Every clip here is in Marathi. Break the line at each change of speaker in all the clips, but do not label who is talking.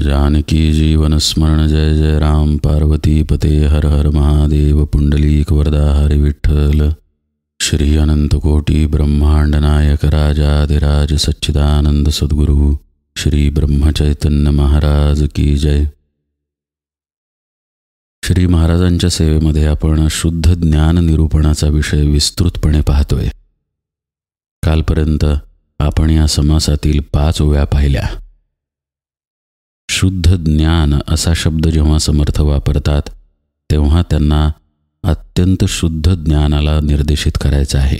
जानकी जीवन स्मरण जय जय राम पार्वती पते हर हर महादेव पुंडलीक वरदा हरि विठ्ठल। श्री अनंत कोटी ब्रह्मांड नायक राजाधिराज सच्चिदानंद सद्गुरु श्री ब्रह्मचैतन्य महाराज की जय। श्री महाराजांच्या सेवेमध्ये आपण शुद्ध ज्ञान निरूपणाचा विषय विस्तृतपणे पाहतोय। कालपर्यंत आपण या समासातील 5 ओव्या पाहिल्या। शुद्ध ज्ञान असा शब्द जेव्हा समर्थ वापरतात तेव्हा त्यांना अत्यंत शुद्ध ज्ञानाला निर्देशित करायचं आहे,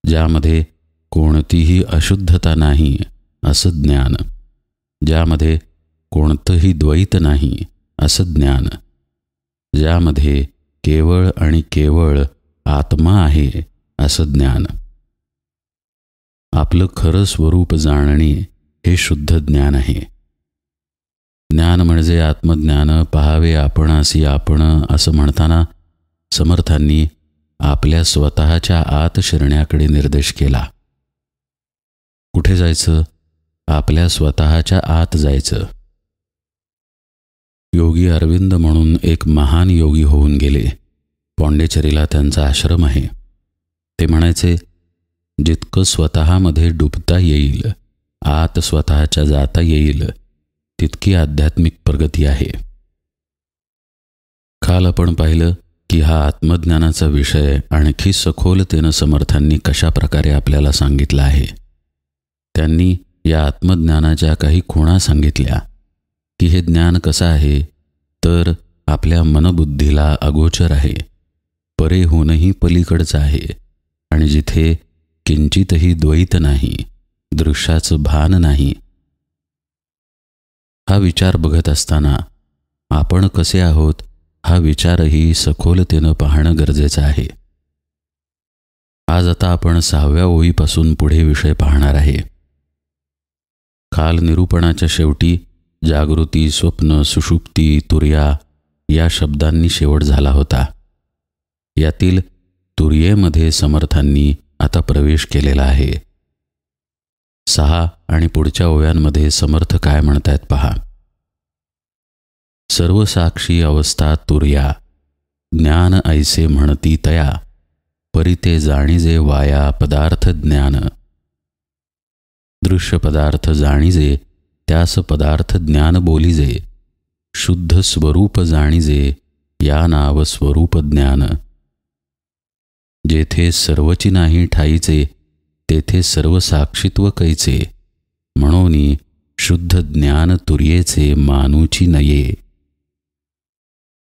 ज्यामध्ये कोणतीही अशुद्धता नाही असं ज्ञान, ज्यामध्ये कोणतंही द्वैत नाही असं ज्ञान, ज्यामध्ये केवळ आणि केवळ आत्मा आहे असं ज्ञान। आपलं खरं स्वरूप जाणणे हे शुद्ध ज्ञान आहे। ज्ञान म्हणजे आत्मज्ञान पहावे आपणासी आपण असं म्हणताना समर्थांनी आपल्या स्वतःच्या आत शिरण्याकडे निर्देश केला। कुठे जायचं? आपल्या स्वतःच्या आत जायचं। योगी अरविंद म्हणून एक महान योगी होऊन गेले। पॉंडेचेरीला त्यांचा आश्रम आहे। ते म्हणायचे, जितकं स्वतःमध्ये डुबता येईल, आत स्वतःच्या जाता येईल, तितकी आध्यात्मिक प्रगती आहे। काल आपण पाहिलं की हा आत्मज्ञानाचा विषय आणखी सखोलतेनं समर्थांनी कशा प्रकारे आपल्याला सांगितला आहे। त्यांनी या आत्मज्ञानाच्या काही खुणा सांगितल्या की हे ज्ञान कसं आहे तर आपल्या मनबुद्धीला अगोचर आहे, परे होऊनही पलीकडचं आहे आणि जिथे किंचितही द्वैत नाही, दृश्याचं भान नाही। हा विचार बघत असताना आपण कसे आहोत हा विचारही सखोलतेनं पाहणं गरजेचं आहे। आज आता आपण 6व्या ओळीपासून पुढे विषय पाहणार आहे। काल निरूपणाच्या शेवटी जागृती, स्वप्न, सुषुप्ती, तुर्या या शब्दांनी शेवट झाला होता। यातील तुर्येमध्ये समर्थांनी आता प्रवेश केलेला आहे। 6 आणि पुढच्या ओव्यांमध्ये समर्थ काय म्हणतायत पहा। सर्वसाक्षी अवस्था तुर्या, ज्ञान ऐसे म्हणती तया, परिते जाणीजे वाया पदार्थ ज्ञान। दृश्य पदार्थ जाणीजे, त्यास पदार्थ ज्ञान बोलीजे, शुद्ध स्वरूप जाणीजे, या नाव स्वरूप ज्ञान। जेथे सर्वची नाही ठाईचे, तेथे सर्व साक्षीत्व कैचे, म्हणूनी शुद्ध ज्ञान तुर्येचे मानूची नये।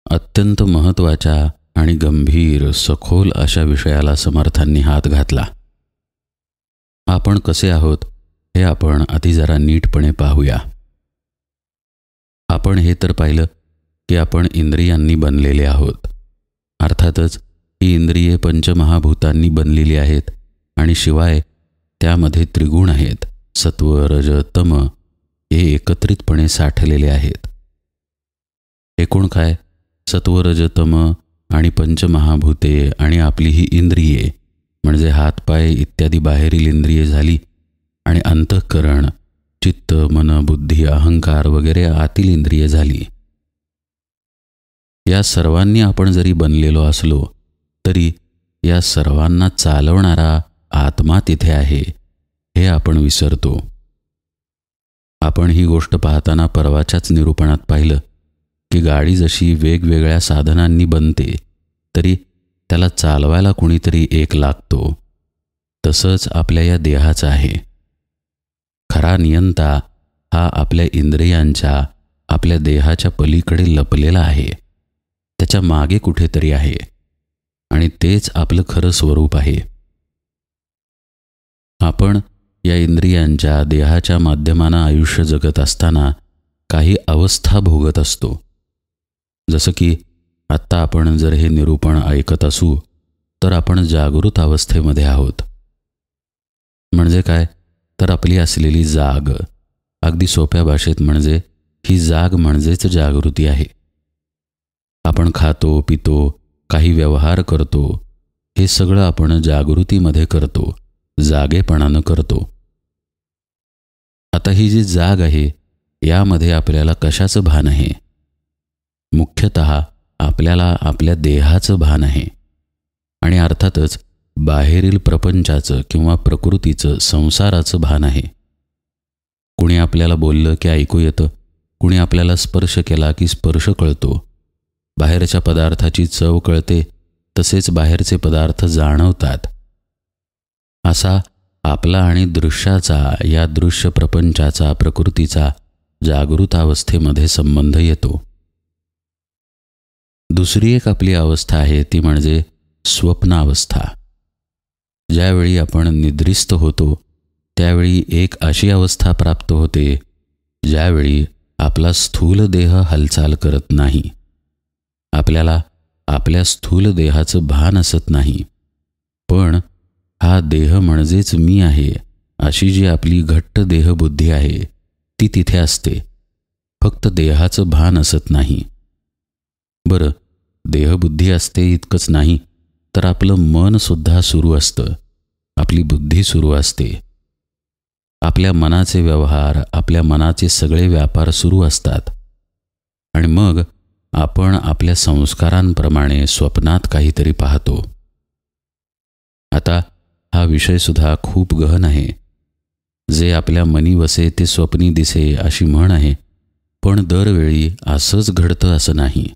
अत्यंत महत्त्वाच्या आणि गंभीर सखोल अशा विषयाला समर्थांनी हात घातला। आपण कसे आहोत हे आपण आधी जरा नीटपणे पाहूया। आपण हे तर पाहिलं की आपण इंद्रियांनी बनलेले आहोत। अर्थातच ही इंद्रिये पंचमहाभूतांनी बनलेली आहेत आणि शिवाय त्यामध्ये त्रिगुण आहेत, सत्व, रज, तम हे एकत्रितपणे साठलेले आहेत। एकूण काय? सत्व, रज, तम आणि पंचमहाभूते आणि आपली ही इंद्रिये म्हणजे हातपाय इत्यादी बाहेरील इंद्रिये झाली आणि अंतःकरण, चित्त, मन, बुद्धी, अहंकार वगैरे आतील इंद्रिये झाली। या सर्वांनी आपण जरी बनलेलो असलो तरी या सर्वांना चालवणारा आत्मा तिथे आहे हे आपण विसरतो। आपण ही गोष्ट पाहताना परवाच्याच निरूपणात पाहिलं की गाडी जशी वेगवेगळ्या साधनांनी बनते तरी त्याला चालवायला कुणीतरी एक लागतो, तसंच आपल्या या देहाचं आहे। खरा नियंता हा आपल्या इंद्रियांच्या, आपल्या देहाच्या पलीकडे लपलेला आहे, त्याच्या मागे कुठेतरी आहे आणि तेच आपलं खरं स्वरूप आहे। आपण या इंद्रियांच्या, देहाच्या माध्यमानं आयुष्य जगत असताना काही अवस्था भोगत असतो। जसं की आत्ता आपण जर हे निरूपण ऐकत असू तर आपण जागृत अवस्थेमध्ये आहोत। म्हणजे काय तर आपली असलेली जाग, अगदी सोप्या भाषेत म्हणजे ही जाग म्हणजेच जागृती आहे। आपण खातो, पितो, काही व्यवहार करतो, हे सगळं आपण जागृतीमध्ये करतो, जागेपणानं करतो। आता ही जी जाग आहे यामध्ये आपल्याला कशाचं भान आहे? मुख्यतः आपल्याला आपल्या देहाचं भान आहे आणि अर्थातच बाहेरील प्रपंचाचं किंवा प्रकृतीचं, संसाराचं भान आहे. कुणी आपल्याला बोललं की ऐकू येतं, कुणी आपल्याला स्पर्श केला की स्पर्श कळतो, बाहेरच्या पदार्थाची चव कळते, तसेच बाहेरचे पदार्थ जाणवतात. असा आपला आणि दृश्याचा, या दृश्य प्रपंचाचा, प्रकृतीचा जागृतावस्थेमध्ये संबंध येतो. दुसरी एक आपली अवस्था आहे ती म्हणजे स्वप्नावस्था. ज्यावेळी आपण निद्रिस्त होतो त्यावेळी एक अशी अवस्था प्राप्त होते ज्यावेळी आपला स्थूल देह हालचाल करत नाही. आपल्याला आपल्या स्थूल देहाचं भान असत नाही, पण हा देह म्हणजेच मी आहे अशी जी आपली घट्ट देहबुद्धी आहे ती तिथे असते. फक्त देहाचं भान असत नाही. बरं, देहबुद्धी असते इतकंच नाही तर आपलं मनसुद्धा सुरू असतं, आपली बुद्धी सुरू असते. आपल्या मनाचे व्यवहार, आपल्या मनाचे सगळे व्यापार सुरू असतात आणि मग आपण आपल्या संस्कारांप्रमाणे स्वप्नात काहीतरी पाहतो. आता हा विषयसुद्धा खूप गहन आहे. जे आपल्या मनी वसे ते स्वप्नी दिसे अशी म्हण आहे, पण दरवेळी असंच घडतं असं नाही.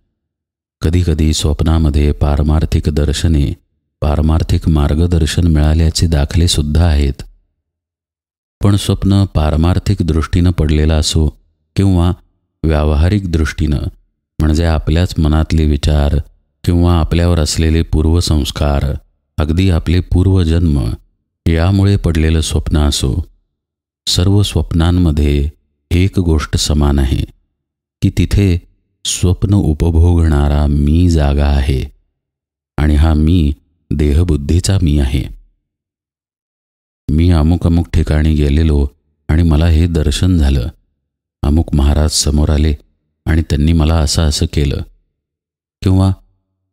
कधीकधी स्वप्नामध्ये पारमार्थिक दर्शने, पारमार्थिक मार्गदर्शन मिळाल्याचे दाखलेसुद्धा आहेत. पण स्वप्न पारमार्थिक दृष्टीनं पडलेलं असो किंवा व्यावहारिक दृष्टीनं, म्हणजे आपल्याच मनातले विचार किंवा आपल्यावर असलेले पूर्वसंस्कार, अगदी आपले पूर्वजन्म यामुळे पडलेलं स्वप्न असो, सर्व स्वप्नांमध्ये एक गोष्ट समान आहे की तिथे स्वप्न उपभोगणारा मी जागा आहे आणि हा मी देहबुद्धीचा मी आहे. मी अमुक अमुक ठिकाणी गेलेलो आणि मला हे दर्शन झालं. अमुक महाराज समोर आले आणि त्यांनी मला असं केलं. किंवा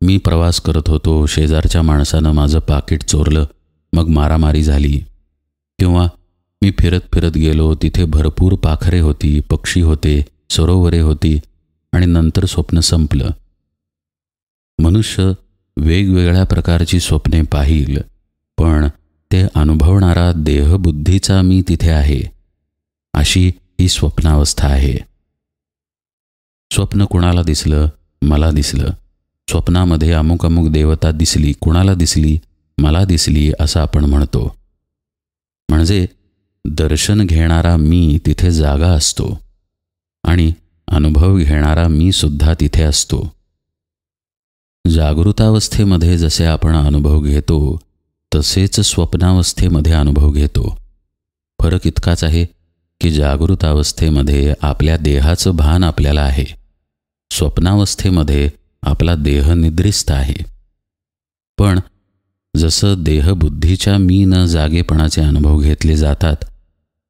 मी प्रवास करत होतो, शेजारच्या माणसानं माझं पाकीट चोरलं, मग मारामारी झाली. किंवा मी फिरत फिरत गेलो, तिथे भरपूर पाखरे होती, पक्षी होते, सरोवरे होती आणि नंतर स्वप्न संपलं. मनुष्य वेगवेगळ्या प्रकारची स्वप्ने पाहिल, पण ते अनुभवणारा देहबुद्धीचा मी तिथे आहे, अशी ही स्वप्नावस्था आहे. स्वप्न कुणाला दिसलं? मला दिसलं. स्वप्नामध्ये अमुक अमुक देवता दिसली. कुणाला दिसली? मला दिसली असं आपण म्हणतो. म्हणजे दर्शन घेणारा मी तिथे जागा असतो आणि अनुभव घेणारा मी सुद्धा तिथे असतो. जागृतावस्थेमध्ये जसे आपण अनुभव घेतो तसेच स्वप्नावस्थेमध्ये अनुभव घेतो. फरक इतकाच आहे की जागृतावस्थेमध्ये आपल्या देहाचं भान आपल्याला आहे, स्वप्नावस्थेमध्ये आपला देह निद्रिस्त आहे. पण जसं देहबुद्धीच्या मीनं जागेपणाचे अनुभव घेतले जातात,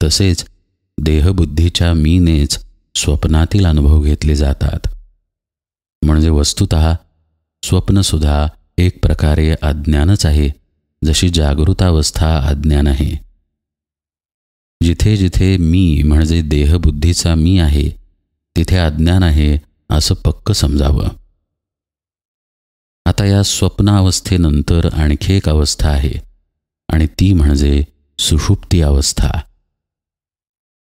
तसेच देहबुद्धीच्या मीनेच स्वप्नातील अनुभव घेतले जातात. म्हणजे वस्तुतः स्वप्नसुद्धा एक प्रकारे अज्ञानच आहे, जशी जागृतावस्था अज्ञान आहे. जिथे जिथे मी म्हणजे देहबुद्धीचा मी आहे तिथे अज्ञान आहे असं पक्क समजावं. आता या स्वप्नावस्थेनंतर आणखी एक अवस्था आहे आणि ती म्हणजे सुषुप्ती अवस्था.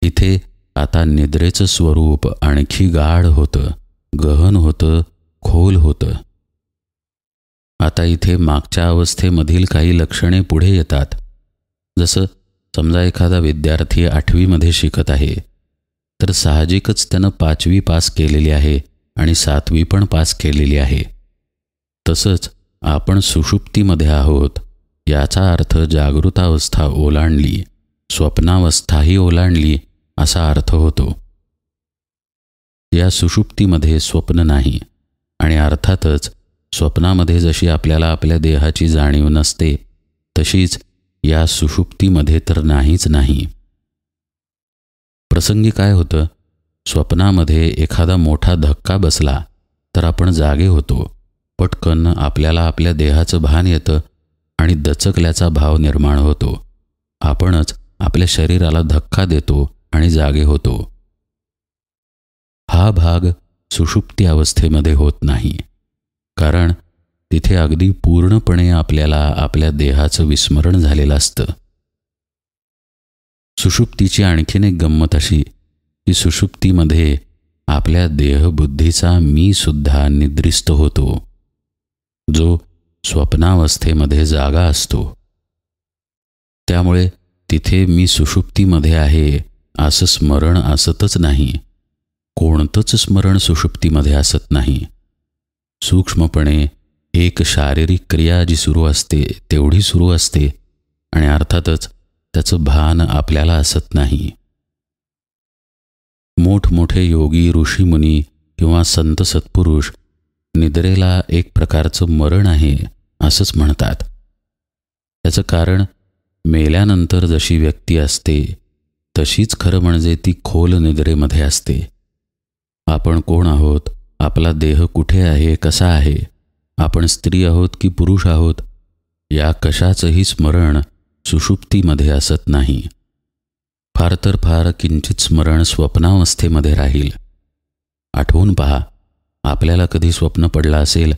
इथे आता निद्रेचं स्वरूप आणखी गाढ होतं, गहन होतं, खोल होतं. आता इथे मागच्या अवस्थेमधील काही लक्षणे पुढे येतात. जसं समजा एखादा विद्यार्थी 8वीमध्ये शिकत आहे, तर साहजिकच त्यानं 5वी पास केलेली आहे आणि 7वी पण पास केलेली आहे. तसंच आपण सुषुप्तीमध्ये आहोत याचा अर्थ जागृतावस्था ओलांडली, स्वप्नावस्थाही ओलांडली असा अर्थ होतो. या सुषुप्तीमध्ये स्वप्न नाही आणि अर्थातच स्वप्नामध्ये जशी आपल्याला आपल्या देहाची जाणीव नसते तशीच या सुषुप्तीमध्ये तर नाहीच नाही. प्रसंगी काय होतं, स्वप्नामध्ये एखादा मोठा धक्का बसला तर आपण जागे होतो. पटकन आपल्याला आपल्या देहाचं भान येतं आणि दचकल्याचा भाव निर्माण होतो. आपणच आपल्या शरीराला धक्का देतो आणि जागे होतो. हा भाग सुषुप्ती अवस्थेमध्ये होत नाही, कारण तिथे अगदी पूर्णपणे आपल्याला आपल्या देहाचं विस्मरण झालेलं असतं. सुषुप्तीची आणखीन एक गंमत अशी की सुषुप्तीमध्ये आपल्या देहबुद्धीचा मी सुद्धा निद्रिस्त होतो, जो स्वप्नावस्थेमध्ये जागा असतो. त्यामुळे तिथे मी सुषुप्तीमध्ये आहे असं स्मरण असतच नाही. कोणतंच स्मरण सुषुप्तीमध्ये असत नाही. सूक्ष्मपणे एक शारीरिक क्रिया जी सुरू असते तेवढी सुरू असते आणि अर्थातच त्याचं भान आपल्याला असत नाही. मोठमोठे योगी, ऋषीमुनी किंवा संत सत्पुरुष निद्रेला एक प्रकारचं मरण आहे असंच म्हणतात. त्याचं कारण मेल्यानंतर जशी व्यक्ती असते तशीच खरं म्हणजे ती खोल निद्रेमध्ये असते. आपण कोण आहोत, आपला देह कुठे आहे, कसा आहे, आपण स्त्री आहोत की पुरुष आहोत, या कशाचंही स्मरण सुषुप्तीमध्ये असत नाही. फार तर फार किंचित स्मरण स्वप्नावस्थेमध्ये राहील. आठवून पहा, आपल्याला कधी स्वप्न पडलं असेल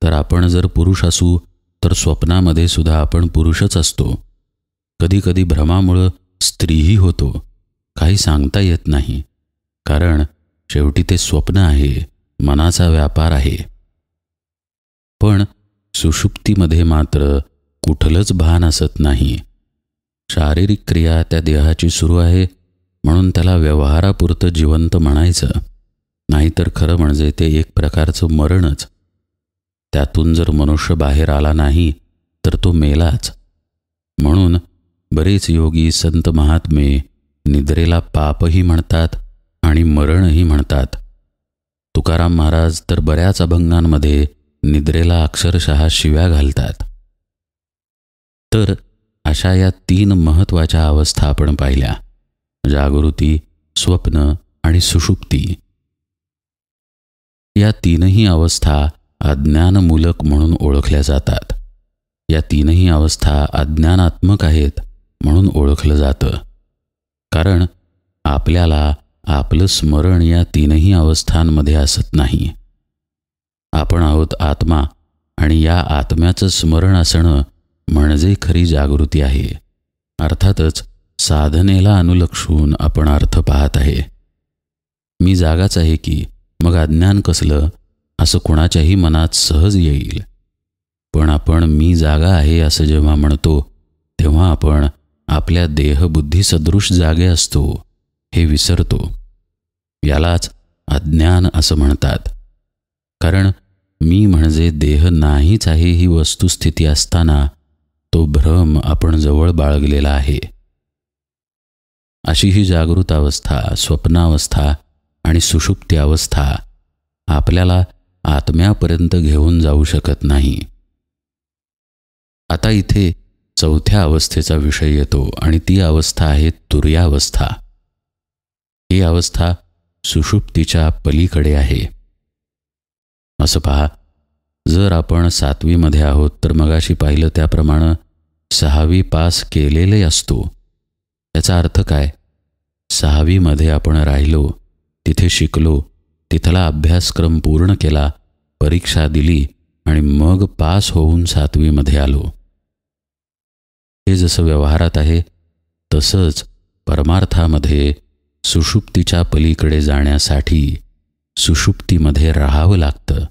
तर आपण जर पुरुष असू तर स्वप्नामध्ये सुद्धा आपण पुरुषच असतो. कधीकधी भ्रमामुळं स्त्रीही होतो. काही सांगता येत नाही, कारण शेवटी ते स्वप्न आहे, मनाचा व्यापार आहे. पण सुषुप्तीमध्ये मात्र कुठलंच भान असत नाही. शारीरिक क्रिया त्या देहाची सुरू आहे म्हणून त्याला व्यवहारापुरतं जिवंत म्हणायचं, नाहीतर खरं म्हणजे ते एक प्रकारचं मरणच. त्यातून जर मनुष्य बाहेर आला नाही तर तो मेलाच. म्हणून बरेच योगी, संत, महात्मे निद्रेला पापही म्हणतात आणि मरणही म्हणतात. तुकाराम महाराज तर बऱ्याच अभंगांमध्ये निद्रेला अक्षरशः शिव्या घालतात. तर अशा या 3 महत्त्वाच्या अवस्था आपण पाहिल्या: जागृती, स्वप्न आणि सुषुप्ती. या 3ही अवस्था अज्ञानमूलक म्हणून ओळखल्या जातात. या 3ही अवस्था अज्ञानात्मक आहेत म्हणून ओळखलं जातं, कारण आपल्याला आपलं स्मरण या 3ही अवस्थांमध्ये असत नाही. आपण आहोत आत्मा आणि या आत्म्याचं स्मरण असणं म्हणजे खरी जागृती आहे. अर्थातच साधनेला अनुलक्षून आपण अर्थ पाहत आहे. मी जागाच आहे की मग अज्ञान कसलं, असं कुणाच्याही मनात सहज येईल. पण आपण मी जागा आहे असं जेव्हा म्हणतो तेव्हा आपण आपल्या देहबुद्धी सदृश जागे असतो हे विसरतो. यालाच अज्ञान असं म्हणतात. कारण मी म्हणजे देह नाहीच आहे ही वस्तुस्थिती असताना तो भ्रम आपण जवळ बाळगलेला आहे. अशी ही जागृत अवस्था, स्वप्नावस्था आणि सुषुप्ती अवस्था आपल्याला आत्म्यापर्यंत घेऊन जाऊ शकत नाही. आता इथे 4थ्या अवस्थेचा विषय येतो आणि ती अवस्था आहे तुर्यावस्था. ही अवस्था सुषुप्तीच्या पलीकडे आहे. असं पहा, जर आपण 7वीमध्ये आहोत तर मगाशी पाहिलं त्याप्रमाणे 6वी पास केलेले असतो. याचा अर्थ काय? 6वीमध्ये आपण राहिलो, तिथे शिकलो, तिथला अभ्यासक्रम पूर्ण केला, परीक्षा दिली आणि मग पास होऊन 7वीमध्ये आलो. हे जसं व्यवहारात आहे तसंच परमार्थामध्ये सुषुप्तीच्या पलीकडे जाण्यासाठी सुषुप्तीमध्ये राहावं लागतं.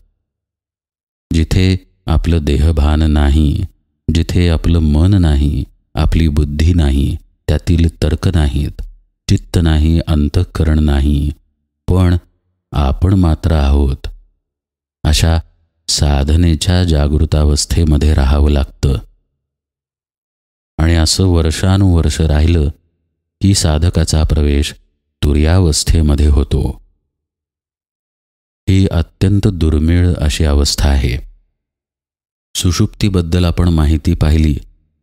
जिथे आपलं देहभान नाही, जिथे आपलं मन नाही, आपली बुद्धी नाही, त्यातील तर्क नाहीत, चित्त नाही, अंतःकरण नाही, पण आपण मात्र आहोत, अशा साधनेच्या जागृतावस्थेमध्ये राहावं लागतं. आणि असं वर्षानुवर्ष राहिलं की साधकाचा प्रवेश तुर्यावस्थेमध्ये होतो. ही अत्यंत दुर्मिळ अशी अवस्था आहे. सुषुप्तीबद्दल आपण माहिती पाहिली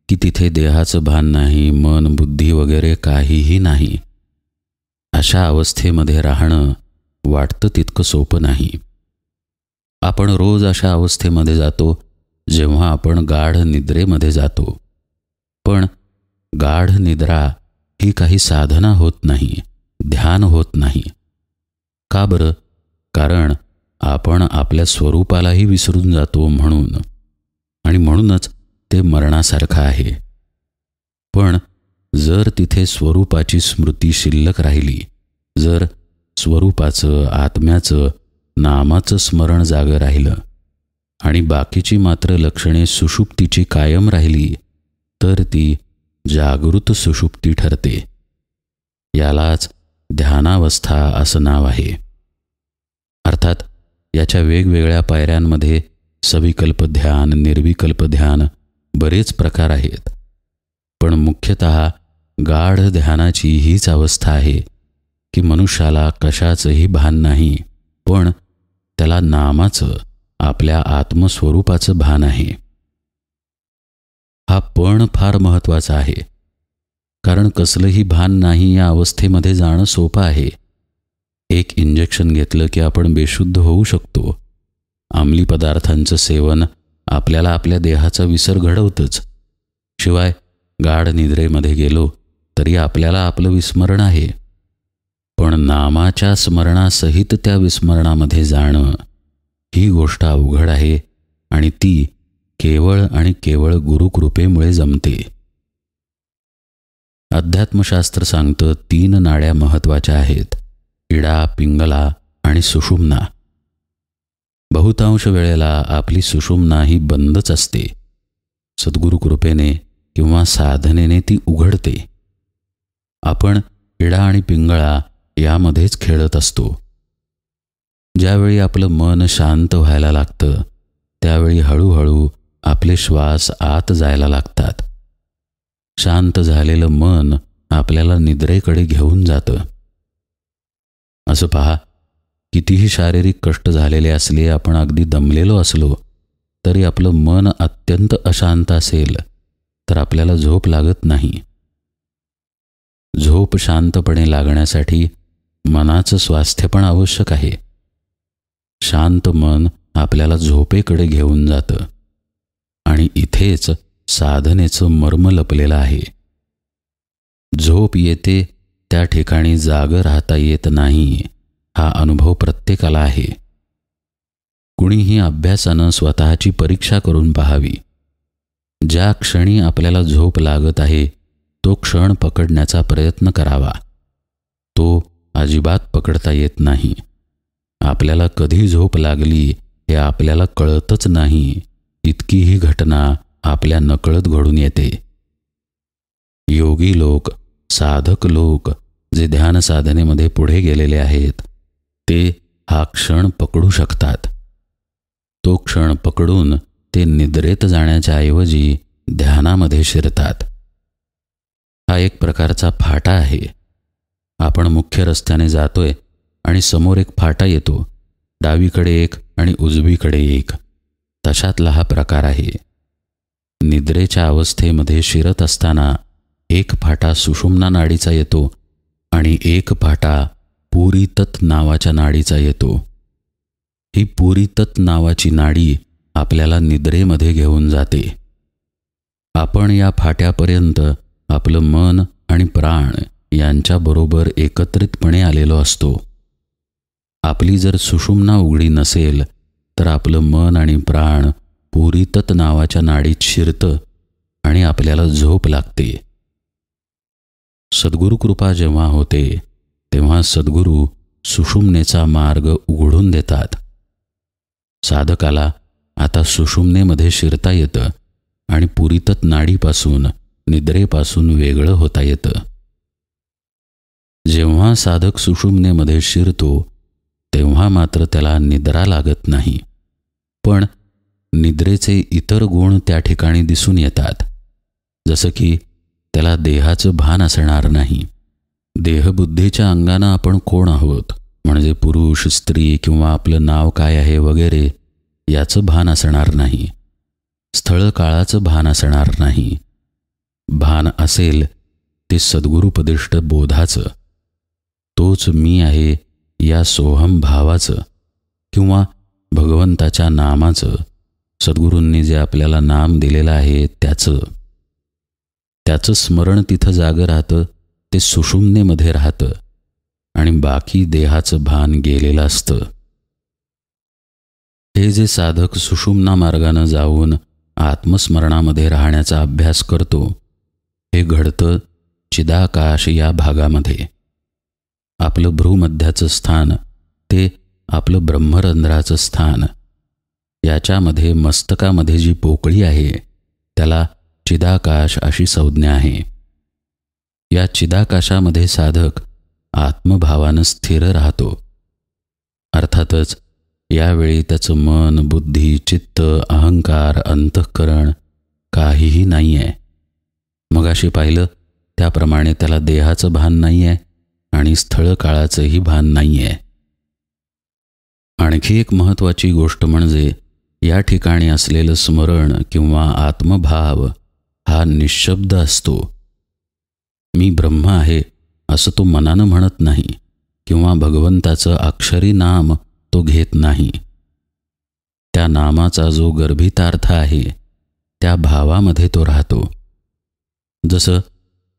की तिथे देहाचं भान नाही, मन, बुद्धी वगैरे काहीही नाही. अशा अवस्थेमध्ये राहणं वाटतं तितकं सोपं नाही. आपण रोज अशा अवस्थेमध्ये जातो जेव्हा आपण गाढ निद्रेमध्ये जातो. पण गाढ निद्रा ही काही साधना होत नाही, ध्यान होत नाही. का बरं? कारण आपण आपल्या स्वरूपालाही विसरून जातो म्हणून, आणि म्हणूनच ते मरणासारखं आहे. पण जर तिथे स्वरूपाची स्मृती शिल्लक राहिली, जर स्वरूपाचं, आत्म्याचं, नामाचं स्मरण जागं राहिलं आणि बाकीची मात्र लक्षणे सुषुप्तीची कायम राहिली, तर ती जागृत सुषुप्ती ठरते. यालाच ध्यानावस्था असं नाव आहे. अर्थात याच्या वेगवेगळ्या पायऱ्यांमध्ये सविकल्प ध्यान, निर्विकल्प ध्यान बरेच प्रकार आहेत. पण मुख्यतः गाढ ध्यानाची हीच अवस्था आहे की मनुष्याला कशाचंही भान नाही, पण त्याला नामाचं, आपल्या आत्मस्वरूपाचं भान आहे. हा पण फार महत्त्वाचा आहे, कारण कसलंही भान नाही या अवस्थेमध्ये जाणं सोपं आहे. एक इंजेक्शन घेतलं की आपण बेशुद्ध होऊ शकतो. अंमली पदार्थांचं सेवन आपल्याला आपल्या देहाचा विसर घडवतंच. शिवाय गाढ निद्रेमध्ये गेलो तरी आपल्याला आपलं विस्मरण आहे. पण नामाच्या स्मरणासहित त्या विस्मरणामध्ये जाणं ही गोष्ट अवघड आहे, आणि ती केवळ आणि केवळ गुरुकृपेमुळे जमते. अध्यात्मशास्त्र सांगतं 3 नाड्या महत्त्वाच्या आहेत: इडा, पिंगला आणि सुषुम्ना. बहुतांश वेळेला आपली सुषुम्ना ही बंदच असते. सद्गुरुकृपेने किंवा साधनेने ती उघडते. आपण इडा आणि पिंगळा यामध्येच खेळत असतो. ज्यावेळी आपलं मन शांत व्हायला लागतं, त्यावेळी हळूहळू आपले श्वास आत जायला लागतात. शांत झालेलं मन आपल्याला निद्रेकडे घेऊन जातं. असं पहा, कितीही शारीरिक कष्ट झालेले असले, आपण अगदी दमलेलो असलो तरी आपलं मन अत्यंत अशांत असेल तर आपल्याला झोप लागत नाही. झोप शांतपणे लागण्यासाठी मनाचं स्वास्थ्य पण आवश्यक आहे. शांत मन आपल्याला झोपेकडे घेऊन जातं, आणि इथेच साधनेचं मर्म लपलेलं आहे. झोप येते त्या ठिकाणी जागं राहता येत नाही, हा अनुभव प्रत्येकाला आहे. कुणीही अभ्यासानं स्वतःची परीक्षा करून पाहावी. ज्या क्षणी आपल्याला झोप लागत आहे तो क्षण पकडण्याचा प्रयत्न करावा. तो अजिबात पकडता येत नाही. आपल्याला कधी झोप लागली हे आपल्याला कळतच नाही, इतकी ही घटना आपल्या नकळत घडून येते. योगी लोक, साधक लोक जे ध्यान साधनेमध्ये पुढे गेलेले आहेत, ते हा क्षण पकडू शकतात. तो क्षण पकडून ते निद्रेत जाण्याच्या ऐवजी ध्यानामध्ये शिरतात. हा एक प्रकारचा फाटा आहे. आपण मुख्य रस्त्याने जातोय आणि समोर एक फाटा येतो, डावीकडे एक आणि उजवीकडे एक. तशातला हा प्रकार आहे. निद्रेच्या अवस्थेमध्ये शिरत असताना एक फाटा सुषुम्ना नाडीचा येतो आणि एक फाटा पुरीतत नावाच्या नाडीचा येतो. ही पुरीतत नावाची नाडी आपल्याला निद्रेमध्ये घेऊन जाते. आपण या फाट्यापर्यंत आपलं मन आणि प्राण यांच्याबरोबर एकत्रितपणे आलेलो असतो. आपली जर सुषुम्ना उघडी नसेल तर आपलं मन आणि प्राण पुरीतत नावाच्या नाडीत शिरतं आणि आपल्याला झोप लागते. सद्गुरुकृपा जेव्हा होते तेव्हा सद्गुरू सुषुम्नेचा मार्ग उघडून देतात. साधकाला आता सुषुम्नेमध्ये शिरता येतं आणि पुरीतत नाडीपासून, निद्रेपासून वेगळं होता येतं. जेव्हा साधक सुषुम्नेमध्ये शिरतो तेव्हा मात्र त्याला निद्रा लागत नाही, पण निद्रेचे इतर गुण त्या ठिकाणी दिसून येतात. जसं की त्याला देहाचं भान असणार नाही. देहबुद्धीच्या अंगानं आपण कोण आहोत, म्हणजे पुरुष, स्त्री किंवा आपलं नाव काय आहे वगैरे याचं भान असणार नाही. स्थळ काळाचं भान असणार नाही. भान असेल ते सद्गुरुपदिष्ट बोधाचं, तोच मी आहे या सोहम भावाचं, किंवा भगवंताच्या नामाचं, सद्गुरूंनी जे आपल्याला नाम दिलेलं आहे त्याचं स्मरण तिथं जागं राहतं. ते सुषुम्नेमध्ये राहतं. आणि बाकी देहाचं भान गेलेलं असतं. हे जे साधक सुषुम्ना मार्गानं जाऊन आत्मस्मरणामध्ये राहण्याचा अभ्यास करतो, हे घडतं चिदाकाश या भागामध्ये. आपलं भ्रूमध्याचं स्थान ते आपलं ब्रह्मरंध्राचं स्थान, याच्यामध्ये मस्तकामध्ये जी पोकळी आहे त्याला चिदाकाश अशी संज्ञा आहे. या चिदाकाशामध्ये साधक आत्मभावानं स्थिर राहतो. अर्थातच यावेळी त्याचं मन, बुद्धी, चित्त, अहंकार, अंतःकरण काहीही नाही आहे. मगाशी पाहिलं त्याप्रमाणे त्याला देहाचं भान नाही आहे आणि स्थळ काळाचंही भान नाही आहे. आणखी एक महत्त्वाची गोष्ट म्हणजे या ठिकाणी असलेलं स्मरण किंवा आत्मभाव हा निःशब्द असतो. मी ब्रह्म आहे असं तो मनानं म्हणत नाही किंवा भगवंताचं अक्षरी नाम तो घेत नाही. त्या नामाचा जो गर्भितार्थ आहे त्या भावामध्ये तो राहतो. जसं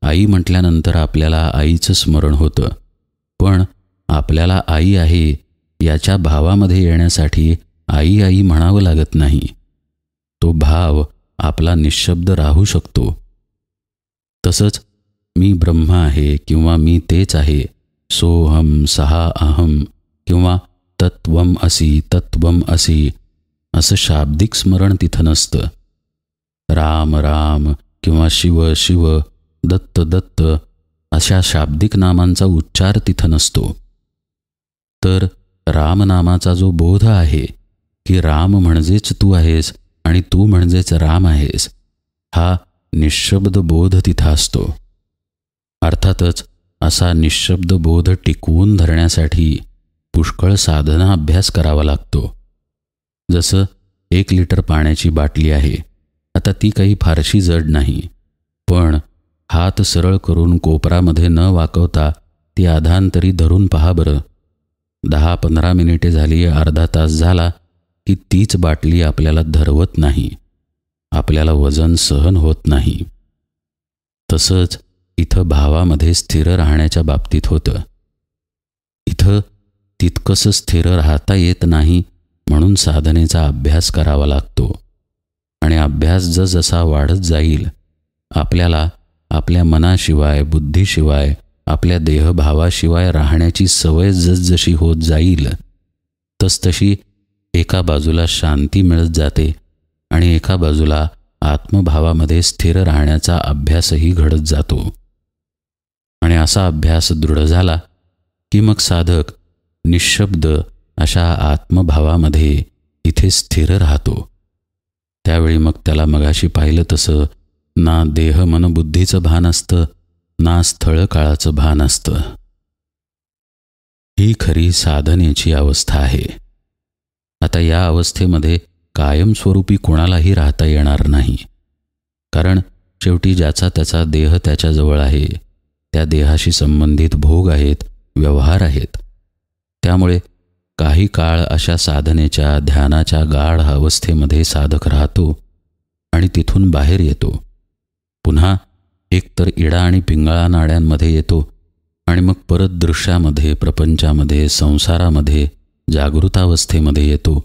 आई म्हटल्यानंतर आपल्याला आईचं स्मरण होतं, पण आपल्याला आई आहे याच्या भावामध्ये येण्यासाठी आई आई म्हणावं लागत नाही. तो भाव आपला निःशब्द राहू शकतो. तसंच मी ब्रह्म आहे किंवा मी तेच आहे, सोहम सहा अहम किंवा तत्वम असी असं शाब्दिक स्मरण तिथं नसतं. राम राम किंवा शिव शिव, दत्त दत्त अशा शाब्दिक नामांचा उच्चार तिथं नसतो. तर रामनामाचा जो बोध आहे की राम म्हणजेच तू आहेस आणि तू म्हणजेच राम आहेस, हा निःशब्द बोध तिथं असतो. अर्थातच असा निःशब्द बोध टिकवून धरण्यासाठी पुष्कळ साधना अभ्यास करावा लागतो. जसं 1 लिटर पाण्याची बाटली आहे. आता ती काही फारशी जड नाही, पण हात सरळ करून कोपरामध्ये न वाकवता ती आधांतरी धरून पहा बरं. 10-15 मिनिटे झाली, अर्धा तास झाला की तीच बाटली आपल्याला धरवत नाही, आपल्याला वजन सहन होत नाही. तसंच इथं भावामध्ये स्थिर राहण्याच्या बाबतीत होतं. इथं तितकंसं स्थिर राहता येत नाही, म्हणून साधनेचा अभ्यास करावा लागतो. आणि अभ्यास जसा वाढत जाईल, आपल्याला आपल्या मनाशिवाय, बुद्धीशिवाय, आपल्या देहभावाशिवाय राहण्याची सवय जसजशी होत जाईल, तसतशी एका बाजूला शांती मिळत जाते आणि एका बाजूला आत्मभावामध्ये स्थिर राहण्याचा अभ्यासही घडत जातो. आणि असा अभ्यास दृढ झाला की मग साधक निःशब्द अशा आत्मभावामध्ये इथे स्थिर राहतो. त्यावेळी मग त्याला मगाशी पाहिलं तसं ना देह मन बुद्धीचं भान असतं, ना स्थळ काळाचं भान असतं. ही खरी साधनेची अवस्था आहे. आता या अवस्थेमध्ये कायमस्वरूपी कोणालाही राहता येणार नाही, कारण शेवटी ज्याचा त्याचा देह त्याच्याजवळ आहे, त्या देहाशी संबंधित भोग आहेत, व्यवहार आहेत. त्यामुळे काही काळ अशा साधनेच्या, ध्यानाच्या गाढ अवस्थेमध्ये साधक राहतो आणि तिथून बाहेर येतो. पुन्हा एकतर इडा आणि पिंगळा नाड्यांमध्ये येतो आणि मग परत दृश्यामध्ये, प्रपंचामध्ये, संसारामध्ये, जागृतावस्थेमध्ये येतो,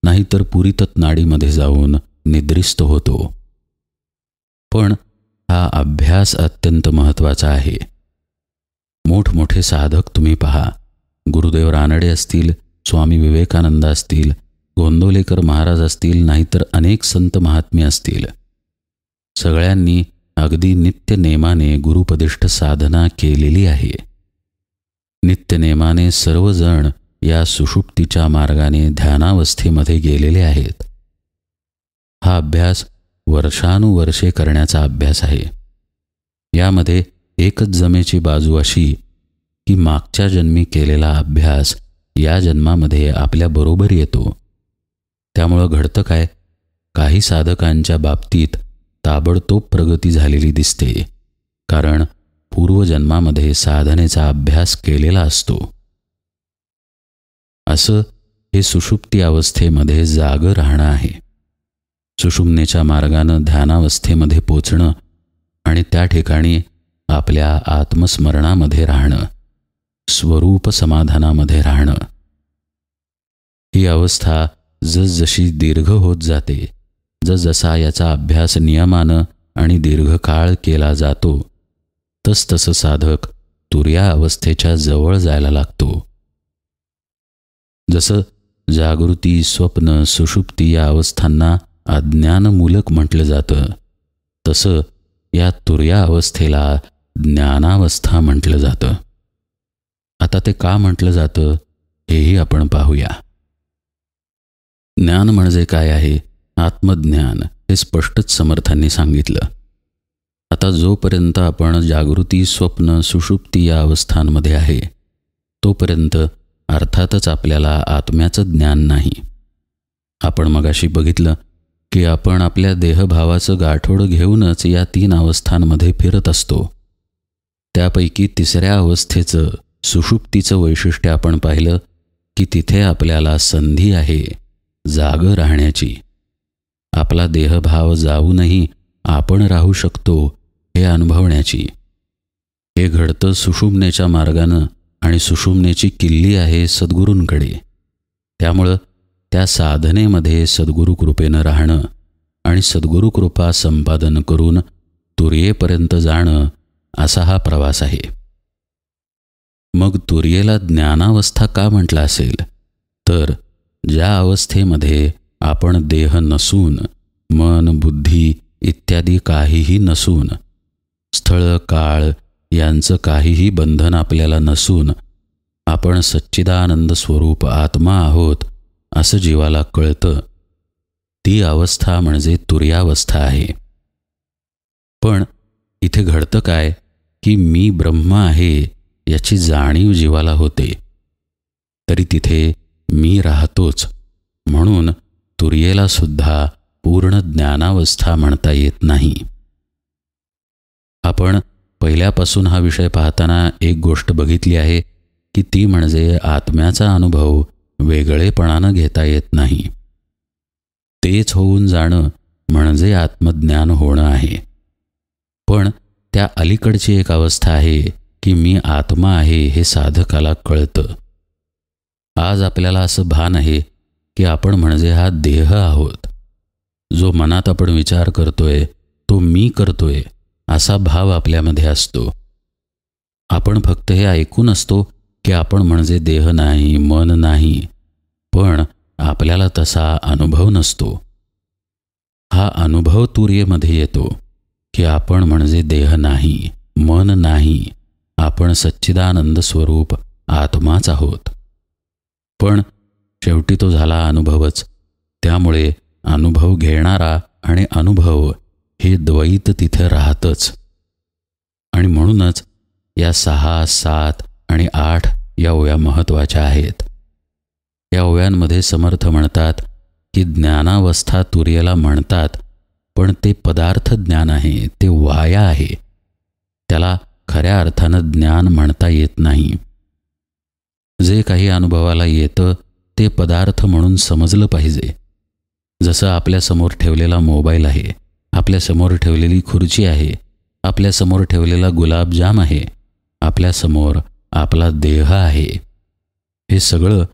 नाहीतर पुरीतत नाडीमध्ये जाऊन निद्रिस्त होतो. पण हा अभ्यास अत्यंत महत्त्वाचा आहे. मोठमोठे साधक तुम्ही पहा, गुरुदेव रानडे असतील, स्वामी विवेकानंद असतील, गोंदवलेकर महाराज असतील, नाहीतर अनेक संत महात्मे असतील, सगळ्यांनी अगदी नित्यनेमाने गुरुपदिष्ठ साधना केलेली आहे. नित्यनेमाने सर्वजण या सुषुप्तीच्या मार्गाने ध्यानावस्थेमध्ये गेलेले आहेत. हा अभ्यास वर्षानुवर्षे करण्याचा अभ्यास आहे. यामध्ये एकच जमेची बाजू अशी की मागच्या जन्मी केलेला अभ्यास या जन्मामध्ये आपल्याबरोबर येतो. त्यामुळं घडतं काय, काही साधकांच्या बाबतीत ताबडतोब प्रगती झालेली दिसते, कारण पूर्वजन्मामध्ये साधनेचा अभ्यास केलेला असतो. असं हे सुषुप्ती अवस्थेमध्ये जागं राहणं आहे. सुषुम्नेच्या मार्गानं ध्यानावस्थेमध्ये पोचणं आणि त्या ठिकाणी आपल्या आत्मस्मरणामध्ये राहणं. स्वरूप समाधानामध्ये राहणं. ही अवस्था जसजशी दीर्घ होत जाते, जसजसा याचा अभ्यास नियमानं आणि दीर्घकाळ केला जातो, तसतसं साधक तुर्या अवस्थेच्या जवळ जायला लागतो. जसं जागृती, स्वप्न, सुषुप्ती या अवस्थांना अज्ञानमूलक म्हटलं जातं, तसं या तुर्या अवस्थेला ज्ञानावस्था म्हटलं जातं. आता ते का म्हटलं जातं हेही आपण पाहूया. ज्ञान म्हणजे काय आहे? आत्मज्ञान हे स्पष्टच समर्थांनी सांगितलं. आता जोपर्यंत आपण जागृती, स्वप्न, सुषुप्ती या अवस्थांमध्ये आहे, तोपर्यंत अर्थातच आपल्याला आत्म्याचं ज्ञान नाही. आपण मगाशी बघितलं की आपण आपल्या देहभावाचं गाठोड घेऊनच या 3 अवस्थांमध्ये फिरत असतो. त्यापैकी तिसऱ्या अवस्थेचं, सुषुप्तीचं वैशिष्ट्य आपण पाहिलं की तिथे आपल्याला संधी आहे जागं राहण्याची. आपला देहभाव जाऊनही आपण राहू शकतो हे अनुभवण्याची. हे घडतं सुषुम्नेच्या मार्गानं आणि सुषुम्नेची किल्ली आहे सद्गुरूंकडे. त्यामुळं त्या साधनेमध्ये सद्गुरुकृपेनं राहणं आणि सद्गुरुकृपा संपादन करून तुर्येपर्यंत जाणं असा हा प्रवास आहे. मग तुर्येला ज्ञानावस्था का म्हटलं असेल? तर ज्या अवस्थेमध्ये आपण देह नसून, मन, बुद्धी इत्यादी काहीही नसून, स्थळ, काळ यांचं काहीही बंधन आपल्याला नसून, आपण सच्चिदानंद स्वरूप आत्मा आहोत असं जीवाला कळतं, ती अवस्था म्हणजे तुर्यावस्था आहे. पण इथे घडतं काय की मी ब्रह्म आहे याची जाणीव जीवाला होते, तरी तिथे मी राहतोच. म्हणून तुर्येला सुद्धा पूर्ण ज्ञानावस्था म्हणता येत नाही. आपण पहिल्यापासून हा विषय पाहताना एक गोष्ट बघितली आहे की ती म्हणजे आत्म्याचा अनुभव वेगळेपणानं घेता येत नाही. तेच होऊन जाणं म्हणजे आत्मज्ञान होणं आहे. पण त्या अलीकडची एक अवस्था आहे की मी आत्मा आहे हे साधकाला कळतं. आज आपल्याला असं भान आहे की आपण म्हणजे हा देह आहोत. जो मनात आपण विचार करतोय तो मी करतोय असा भाव आपल्यामध्ये असतो. आपण फक्त हे ऐकून असतो की आपण म्हणजे देह नाही, मन नाही, पण आपल्याला तसा अनुभव नसतो. हा अनुभव तुर्येमध्ये येतो की आपण म्हणजे देह नाही, मन नाही, आपण सच्चिदानंद स्वरूप आत्माच आहोत. पण शेवटी तो झाला अनुभवच. त्यामुळे अनुभव घेणारा आणि अनुभव हे द्वैत तिथे राहतच. आणि म्हणूनच या 6, 7 आणि 8 या ओव्या महत्त्वाच्या आहेत. या ओव्यांमध्ये समर्थ म्हणतात की ज्ञानावस्था तुर्येला म्हणतात, पण ते पदार्थ ज्ञान आहे, ते वाया आहे. त्याला खऱ्या अर्थानं ज्ञान म्हणता येत नाही. जे काही अनुभवाला येतं ते पदार्थ म्हणून समजलं पाहिजे. जसं आपल्यासमोर ठेवलेला मोबाईल आहे, आपल्यासमोर ठेवलेली खुर्ची आहे, आपल्यासमोर ठेवलेला गुलाबजाम आहे, आपल्यासमोर आपला देह आहे. हे सगळं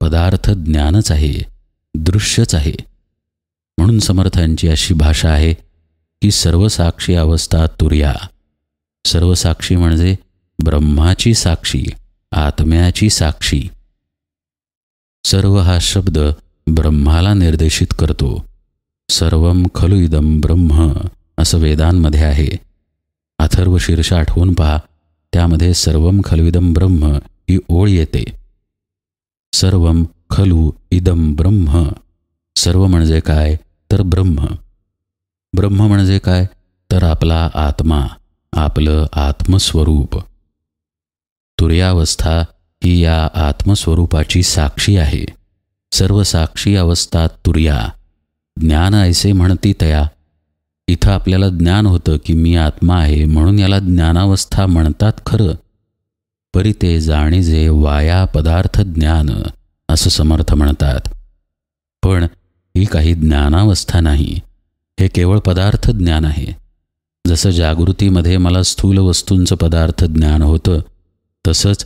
पदार्थ ज्ञानच आहे, दृश्यच आहे. म्हणून समर्थांची अशी भाषा आहे की सर्वसाक्षी अवस्था तुर्या. सर्वसाक्षी म्हणजे ब्रह्माची साक्षी, आत्म्याची साक्षी. सर्व हा शब्द ब्रह्माला निर्देशित करतो. सर्वम खलु इदं ब्रह्म असं वेदांमध्ये आहे. अथर्व शीर्ष आठवून पहा, त्यामध्ये सर्वम खलु इदं ब्रह्म ही ओळ येते. सर्वम खलु इदं ब्रह्म. सर्व म्हणजे काय तर ब्रह्म. ब्रह्म म्हणजे काय तर आपला आत्मा, आपलं आत्मस्वरूप. तुर्यावस्था ही या आत्मस्वरूपाची साक्षी आहे. सर्व साक्षी अवस्था तुर्या. ज्ञान ऐसे म्हणती तया. इथं आपल्याला ज्ञान होतं की मी आत्मा आहे, म्हणून याला ज्ञानावस्था म्हणतात खरं. परी ते जाणीजे वाया पदार्थ ज्ञान असं समर्थ म्हणतात. पण ही काही ज्ञानावस्था नाही, हे केवळ पदार्थ ज्ञान आहे. जसं जागृतीमध्ये मला स्थूल वस्तूंचं पदार्थ ज्ञान होतं, तसंच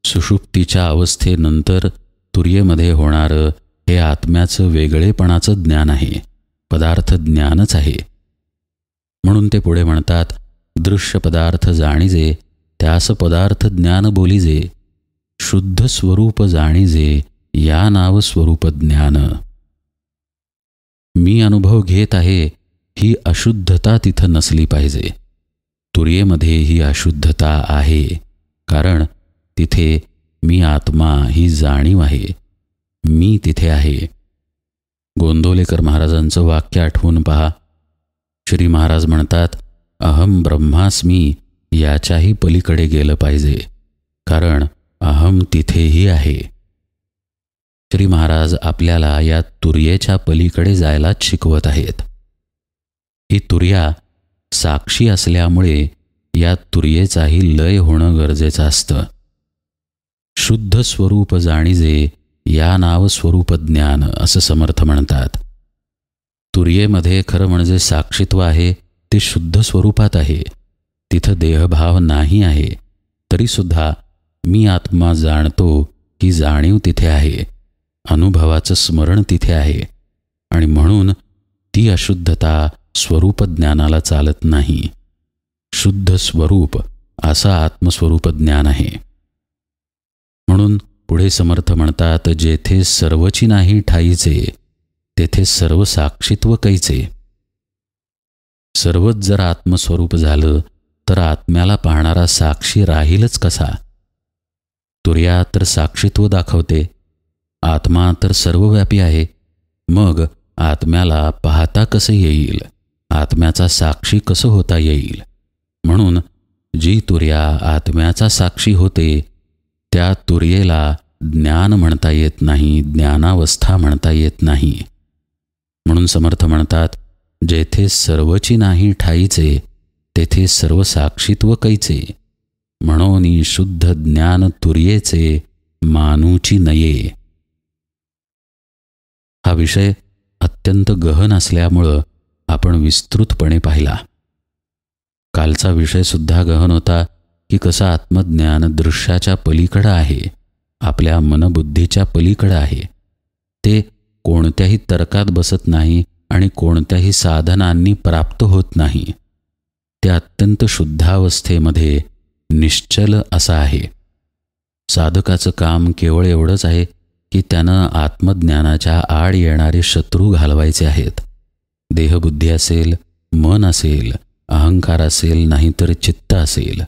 सुषुप्तीच्या अवस्थेनंतर तुर्येमध्ये होणारं हे आत्म्याचं वेगळेपणाचं ज्ञान आहे, पदार्थ ज्ञानच आहे. म्हणून ते पुढे म्हणतात, दृश्य पदार्थ जाणीजे त्यास पदार्थ ज्ञान बोलीजे, शुद्ध स्वरूप जाणीजे या नाव स्वरूप ज्ञान. मी अनुभव घेत आहे ही अशुद्धता तिथं नसली पाहिजे. तुर्येमध्ये ही अशुद्धता आहे, कारण तिथे मी आत्मा ही जाणीव आहे, मी तिथे आहे. गोंदवलेकर महाराजांचं वाक्य आठवून पहा. श्री महाराज म्हणतात, अहम ब्रह्मास्मी याच्याही पलीकडे गेलं पाहिजे, कारण अहम तिथेही आहे. श्री महाराज आपल्याला या तुर्येच्या पलीकडे जायलाच शिकवत आहेत. ही तुर्या साक्षी असल्यामुळे या तुर्येचाही लय होणं गरजेचं असतं. शुद्ध स्वरूप जाणीजे या नाव स्वरूप ज्ञान असं समर्थ म्हणतात. तुर्येमध्ये खरं म्हणजे साक्षीत्व आहे ते शुद्ध स्वरूपात आहे. तिथं देहभाव नाही आहे, तरीसुद्धा मी आत्मा जाणतो ही जाणीव तिथे आहे, अनुभवाचं स्मरण तिथे आहे, आणि म्हणून ती अशुद्धता स्वरूप ज्ञानाला चालत नाही. शुद्ध स्वरूप असं आत्मस्वरूप ज्ञान आहे. म्हणून पुढे समर्थ म्हणतात, जेथे सर्वची नाही ठाईचे तेथे सर्व साक्षीत्व कैचे. सर्वच जर आत्मस्वरूप झालं तर आत्म्याला पाहणारा साक्षी राहीलच कसा. तुर्या तर साक्षीत्व दाखवते, आत्मा तर सर्वव्यापी आहे. मग आत्म्याला पाहता कसं येईल, आत्म्याचा साक्षी कसं होता येईल. म्हणून जी तुर्या आत्म्याचा साक्षी होते त्या तुर्येला ज्ञान म्हणता येत नाही, ज्ञानावस्था म्हणता येत नाही. म्हणून समर्थ म्हणतात, जेथे सर्वची नाही ठाईचे तेथे सर्व साक्षीत्व कैचे, म्हणून शुद्ध ज्ञान तुर्येचे मानूची नये. हा विषय अत्यंत गहन असल्यामुळं आपण विस्तृतपणे पाहिला. कालचा विषयसुद्धा गहन होता की कसं आत्मज्ञान दृश्याच्या पलीकडं आहे, आपल्या मनबुद्धीच्या पलीकडं आहे. ते कोणत्याही तर्कात बसत नाही आणि कोणत्याही साधनांनी प्राप्त होत नाही. ते अत्यंत शुद्धावस्थेमध्ये निश्चल असं आहे. साधकाचं काम केवळ एवढंच आहे की त्यानं आत्मज्ञानाच्या आड येणारे शत्रू घालवायचे आहेत. देहबुद्धी असेल, मन असेल, अहंकार असेल, नाहीतर चित्त असेल.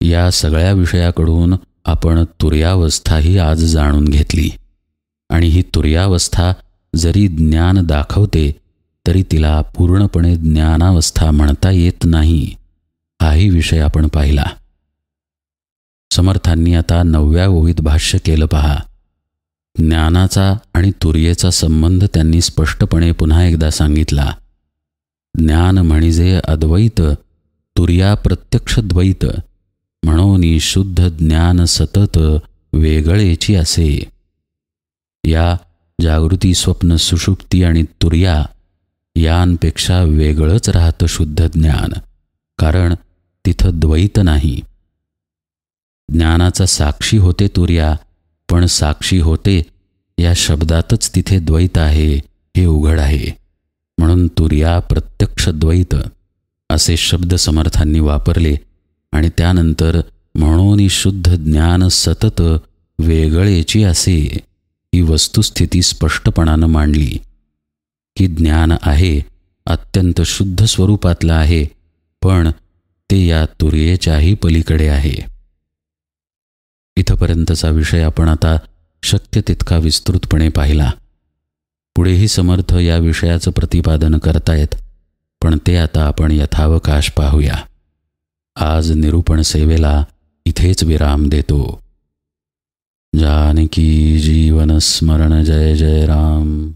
या सगळ्या विषयाकडून आपण तुर्यावस्थाही आज जाणून घेतली, आणि ही तुर्यावस्था जरी ज्ञान दाखवते तरी तिला पूर्णपणे ज्ञानावस्था म्हणता येत नाही. हाही विषय आपण पाहिला. समर्थांनी आता 9व्या ओळीत भाष्य केलं पहा. ज्ञानाचा आणि तुर्येचा संबंध त्यांनी स्पष्टपणे पुन्हा एकदा सांगितला. ज्ञान म्हणजे अद्वैत, तुर्या प्रत्यक्ष द्वैत, म्हणून शुद्ध ज्ञान सतत वेगळेची असे. या जागृती, स्वप्न, सुषुप्ती आणि तुर्या यांपेक्षा वेगळंच राहतं शुद्ध ज्ञान, कारण तिथं द्वैत नाही. ज्ञानाचा साक्षी होते तुर्या, पण साक्षी होते या शब्दातच तिथे द्वैत आहे हे उघड आहे. म्हणून तुर्या प्रत्यक्ष द्वैत असे शब्द समर्थांनी वापरले, आणि त्यानंतर म्हणून शुद्ध ज्ञान सतत वेगळेची असे ही वस्तुस्थिती स्पष्टपणानं मांडली की ज्ञान आहे, अत्यंत शुद्ध स्वरूपातलं आहे, पण ते या तुर्येच्याही पलीकडे आहे. इथपर्यंतचा विषय आपण आता शक्य तितका विस्तृतपणे पाहिला. पुढेही समर्थ या विषयाचं प्रतिपादन करतायत, पण ते आता आपण यथावकाश पाहूया. आज निरूपण सेवेला इथेच विराम देतो. जानकी जीवन स्मरण. जय जय राम.